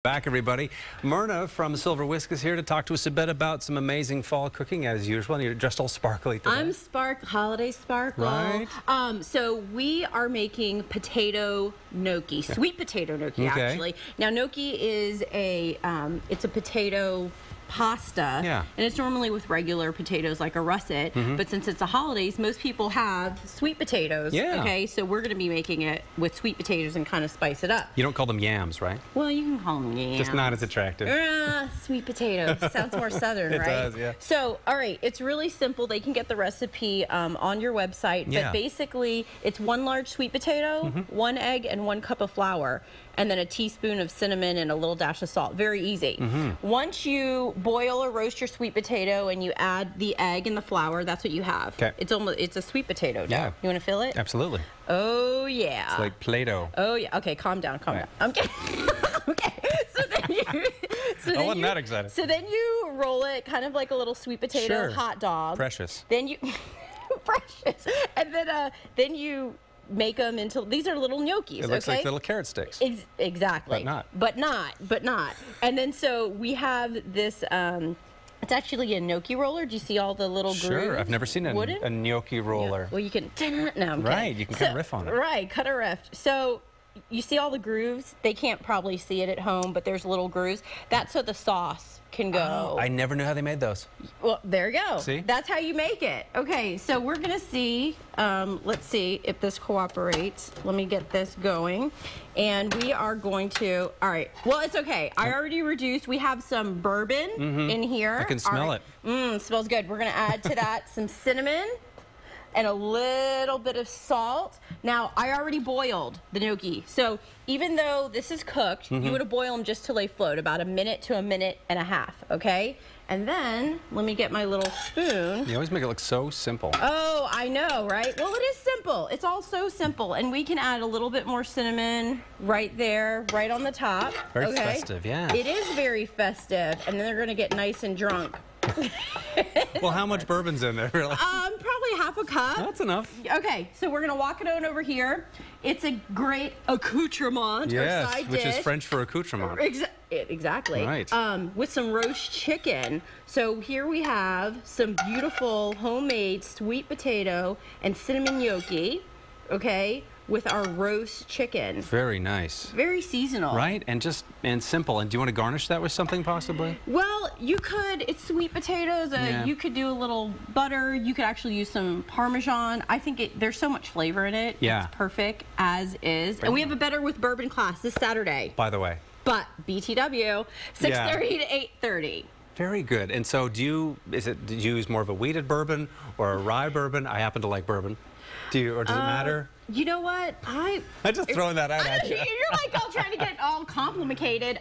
Back, everybody. Myrna from Silver Whisk is here to talk to us a bit about some amazing fall cooking as usual. And you're dressed all sparkly today. I'm holiday sparkle. Right. So we are making potato gnocchi, sweet potato gnocchi, actually. Now gnocchi is it's a potato pasta, and it's normally with regular potatoes like a russet, but since it's the holidays, most people have sweet potatoes. Okay, so we're going to be making it with sweet potatoes and kind of spice it up. You don't call them yams, right? Well, you can call them yams. Just not as attractive. Sweet potatoes. Sounds more southern, right? It does, yeah. So, all right, it's really simple. They can get the recipe on your website, but basically it's 1 large sweet potato, 1 egg, and 1 cup of flour, and then a teaspoon of cinnamon and a little dash of salt. Very easy. Once you boil or roast your sweet potato and you add the egg and the flour, that's what you have. Okay. It's a sweet potato dough. Yeah. You want to feel it? Absolutely. Oh yeah. It's like Play-Doh. Oh yeah. Okay, calm down, calm down. Okay. Okay. So then I wasn't that excited. So then you roll it kind of like a little sweet potato hot dog. Precious. Then you precious. And then you make them into, these are little gnocchis. It looks like little carrot sticks. Exactly. But not. And then so we have this, it's actually a gnocchi roller. Do you see all the little grooves? Sure, I've never seen a gnocchi roller. Yeah. Well, you can, no, I'm right, you can kind of riff on it. Right, cut a riff. So you see all the grooves? They can't probably see it at home, but there's little grooves. That's so the sauce can go. Oh, I never knew how they made those. Well, there you go. See? That's how you make it. Okay, so we're going to see, let's see if this cooperates. Let me get this going. And we are going to, all right, well, it's okay. I already reduced. We have some bourbon in here. I can smell it. Smells good. We're going to add to that some cinnamon and a little bit of salt. Now, I already boiled the gnocchi, so even though this is cooked, you would boil them just till they float, about 1 minute to 1.5 minutes, okay? And then, let me get my little spoon. You always make it look so simple. Oh, I know, right? Well, it is simple. It's all so simple, and we can add a little bit more cinnamon right there, right on the top. Very festive, yeah. It is very festive, and then they're gonna get nice and drunk. Well, how much bourbon's in there, really? Probably half a cup. That's enough. Okay, so we're gonna walk it on over here. It's a great accoutrement. Yes, which is French for accoutrement. Exactly. Right. With some roast chicken. So here we have some beautiful homemade sweet potato and cinnamon gnocchi, okay, with our roast chicken. Very nice. Very seasonal. Right, and simple. And do you want to garnish that with something possibly? Well, you could. It's sweet potatoes. You could do a little butter. You could actually use some Parmesan. I think there's so much flavor in it. Yeah. It's perfect as is. And we have a Better with Bourbon class this Saturday. By the way. But BTW, 6:30 to 8:30. Very good. And so do you use more of a wheated bourbon or a rye bourbon? I happen to like bourbon. Or does it matter? You know what? I'm just throwing that out at you. You're like all trying to get all complicated.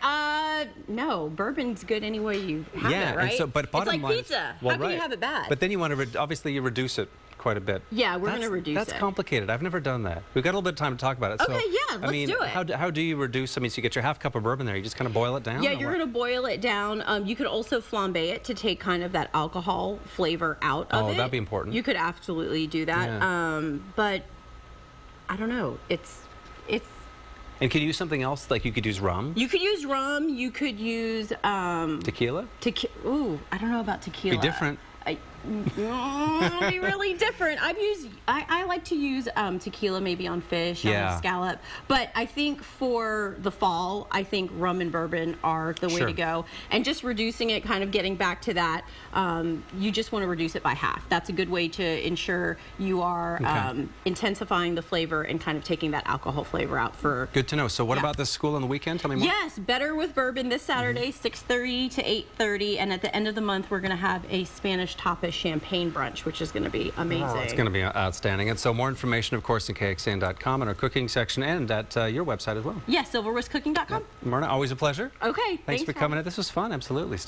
No, bourbon's good any way you have it, right? So, but bottom it's like pizza. How can you have it bad? But then you want to, obviously you reduce it quite a bit. Yeah, we're going to reduce it. That's complicated. I've never done that. We've got a little bit of time to talk about it. Okay, yeah, let's do it. How do you reduce? I mean, so you get your half cup of bourbon there. You just kind of boil it down? Yeah, you're going to boil it down. You could also flambe it to take kind of that alcohol flavor out of it. Oh, that'd be important. You could absolutely do that. Yeah. But I don't know. It's. And could you use something else? Like you could use rum? You could use rum. You could use tequila? Ooh, I don't know about tequila. Be different. It'll be really different. I like to use tequila maybe on fish, on a scallop. But I think for the fall, I think rum and bourbon are the way to go. And just reducing it, kind of getting back to that, you just want to reduce it by half. That's a good way to ensure you are intensifying the flavor and kind of taking that alcohol flavor out for... Good to know. So what about this school on the weekend? Tell me more. Yes, Better with Bourbon this Saturday, 6:30 to 8:30. And at the end of the month, we're going to have a Spanish tapas champagne brunch, which is going to be amazing. Oh, it's going to be outstanding. And so more information, of course, in KXAN.com and our cooking section and at your website as well. Yes, silverwhiskcooking.com. Myrna, always a pleasure. Okay. Thanks for coming in. This was fun. Absolutely.